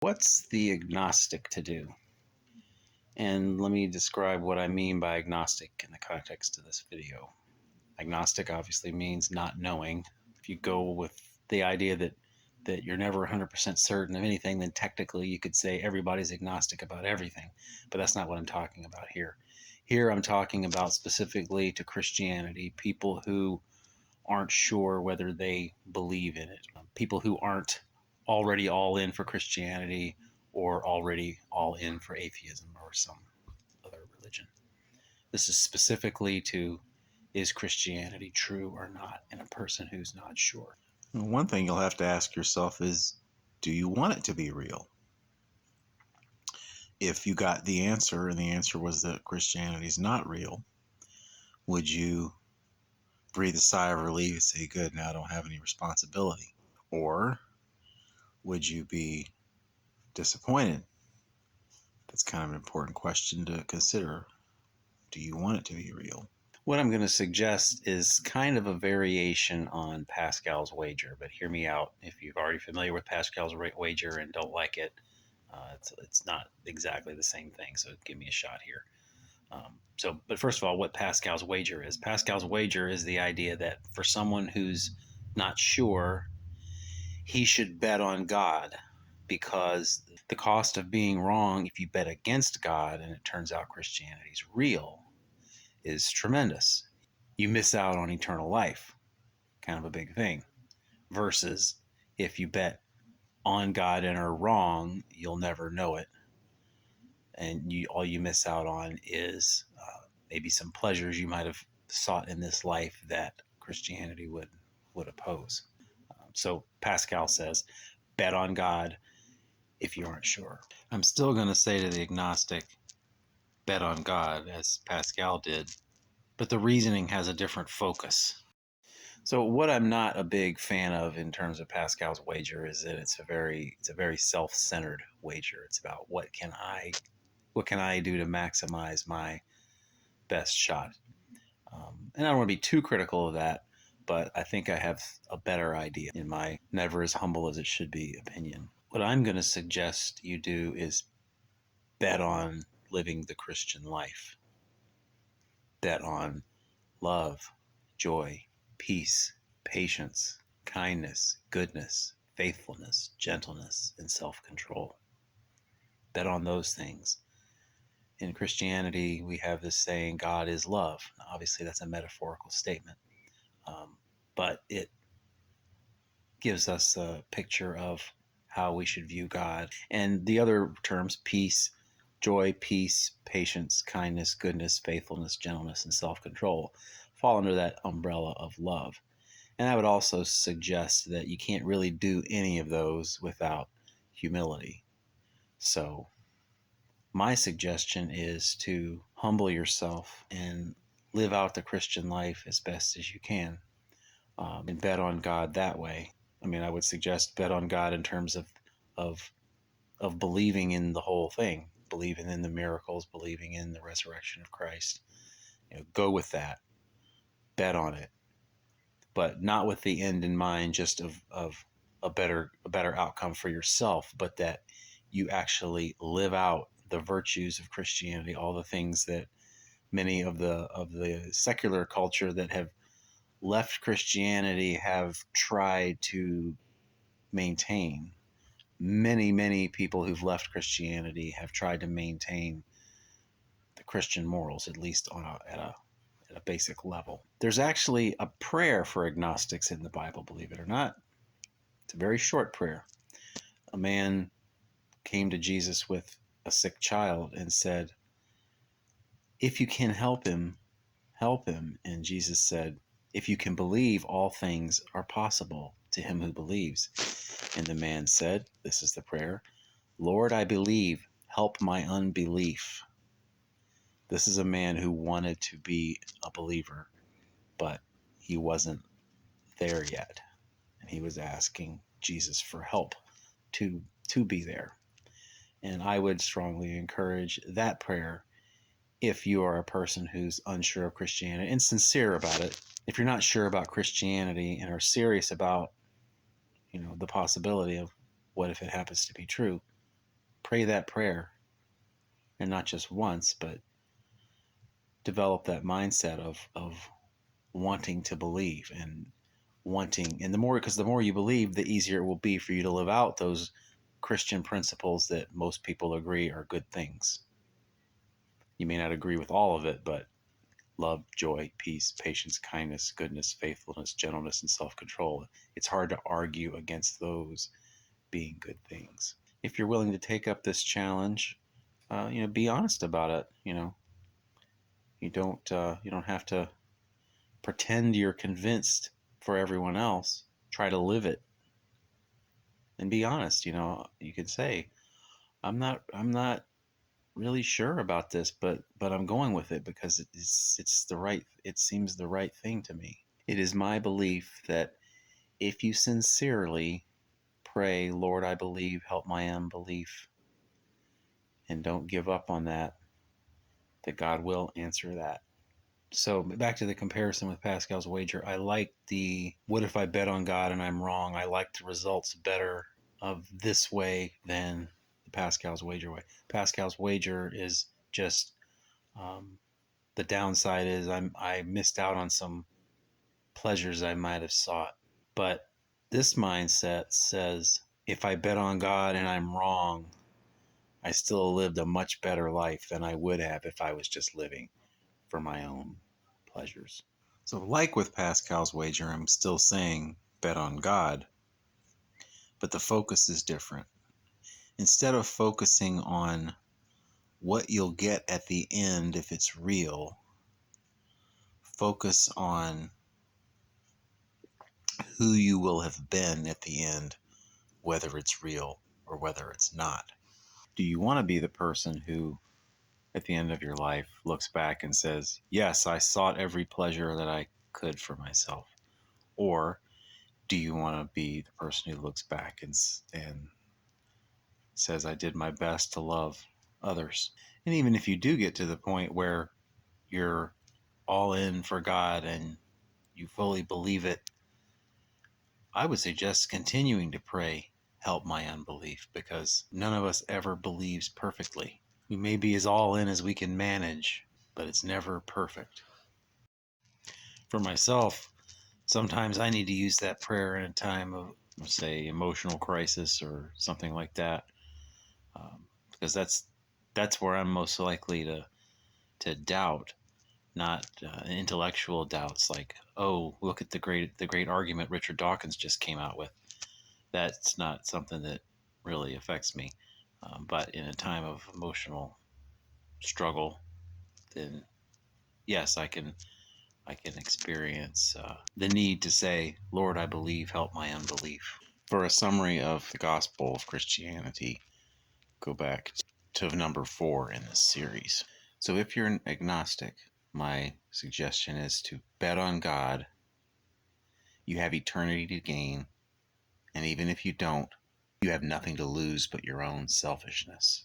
What's the agnostic to do? And let me describe what I mean by agnostic in the context of this video. Agnostic obviously means not knowing. If you go with the idea that you're never 100% certain of anything, then technically you could say everybody's agnostic about everything. But that's not what I'm talking about here. Here I'm talking about specifically to Christianity, people who aren't sure whether they believe in it, people who aren't already all in for Christianity or already all in for atheism or some other religion. This is specifically to, is Christianity true or not in a person who's not sure? One thing you'll have to ask yourself is, do you want it to be real? If you got the answer and the answer was that Christianity is not real, would you breathe a sigh of relief and say, good, now I don't have any responsibility? Or would you be disappointed? That's kind of an important question to consider. Do you want it to be real? What I'm going to suggest is kind of a variation on Pascal's wager, but hear me out. If you're already familiar with Pascal's wager and don't like it, it's not exactly the same thing, so give me a shot here. But first of all, what Pascal's wager is. Pascal's wager is the idea that for someone who's not sure, he should bet on God, because the cost of being wrong, if you bet against God and it turns out Christianity's real, is tremendous. You miss out on eternal life, kind of a big thing. Versus if you bet on God and are wrong, you'll never know it. And all you miss out on is maybe some pleasures you might have sought in this life that Christianity would oppose. So Pascal says, bet on God if you aren't sure. I'm still going to say to the agnostic, bet on God, as Pascal did, but the reasoning has a different focus. So what I'm not a big fan of in terms of Pascal's wager is that it's a very self-centered wager. It's about what can I do to maximize my best shot. And I don't want to be too critical of that, but I think I have a better idea in my never as humble as it should be opinion. What I'm going to suggest you do is bet on living the Christian life. Bet on love, joy, peace, patience, kindness, goodness, faithfulness, gentleness, and self-control. Bet on those things. In Christianity, we have this saying, God is love. Now, obviously, that's a metaphorical statement, but it gives us a picture of how we should view God. And the other terms, peace, joy, peace, patience, kindness, goodness, faithfulness, gentleness, and self-control, fall under that umbrella of love. And I would also suggest that you can't really do any of those without humility. So my suggestion is to humble yourself and live out the Christian life as best as you can, and bet on God that way. I mean, I would suggest bet on God in terms of of believing in the whole thing, believing in the miracles, believing in the resurrection of Christ. Go with that, bet on it, but not with the end in mind, just of a better outcome for yourself, but that you actually live out the virtues of Christianity, all the things that many of the secular culture that have left Christianity have tried to maintain. Many people who've left Christianity have tried to maintain the Christian morals, at least at a basic level. There's actually a prayer for agnostics in the Bible, believe it or not. It's a very short prayer. A man came to Jesus with a sick child and said, if you can help him, help him. And Jesus said, if you can believe, all things are possible to him who believes. And the man said, this is the prayer, Lord, I believe, help my unbelief. This is a man who wanted to be a believer, but he wasn't there yet. And he was asking Jesus for help to be there. And I would strongly encourage that prayer if you are a person who's unsure of Christianity and sincere about it. If you're not sure about Christianity and are serious about, the possibility of what if it happens to be true, pray that prayer, and not just once, but develop that mindset of wanting to believe and wanting, and the more, because the more you believe, the easier it will be for you to live out those Christian principles that most people agree are good things. You may not agree with all of it, but love, joy, peace, patience, kindness, goodness, faithfulness, gentleness, and self-control. It's hard to argue against those being good things. If you're willing to take up this challenge, be honest about it. You don't have to pretend you're convinced for everyone else. Try to live it and be honest. You can say, I'm not really sure about this, but I'm going with it because it seems the right thing to me. It is my belief that if you sincerely pray, Lord, I believe, help my unbelief, and don't give up on that God will answer that. So back to the comparison with Pascal's wager, I like the what if I bet on God and I'm wrong? I like the results better of this way than the Pascal's wager way. Pascal's wager is just um, the downside is I missed out on some pleasures I might have sought. But this mindset says if I bet on God and I'm wrong, I still lived a much better life than I would have if I was just living for my own pleasures. So, like with Pascal's wager, I'm still saying bet on God, but the focus is different. Instead of focusing on what you'll get at the end if it's real, focus on who you will have been at the end, whether it's real or whether it's not. Do you want to be the person who, at the end of your life, looks back and says, yes, I sought every pleasure that I could for myself? Or do you want to be the person who looks back and says, I did my best to love others? And even if you do get to the point where you're all in for God and you fully believe it, I would suggest continuing to pray, help my unbelief, because none of us ever believes perfectly. We may be as all in as we can manage, but it's never perfect. For myself, sometimes I need to use that prayer in a time of, say, emotional crisis or something like that, because that's where I'm most likely to doubt, not intellectual doubts like, oh, look at the great argument Richard Dawkins just came out with. That's not something that really affects me. But in a time of emotional struggle, then yes, I can experience the need to say, Lord, I believe, help my unbelief. For a summary of the gospel of Christianity, go back to number 4 in this series. So if you're an agnostic, my suggestion is to bet on God. You have eternity to gain, and even if you don't, you have nothing to lose but your own selfishness.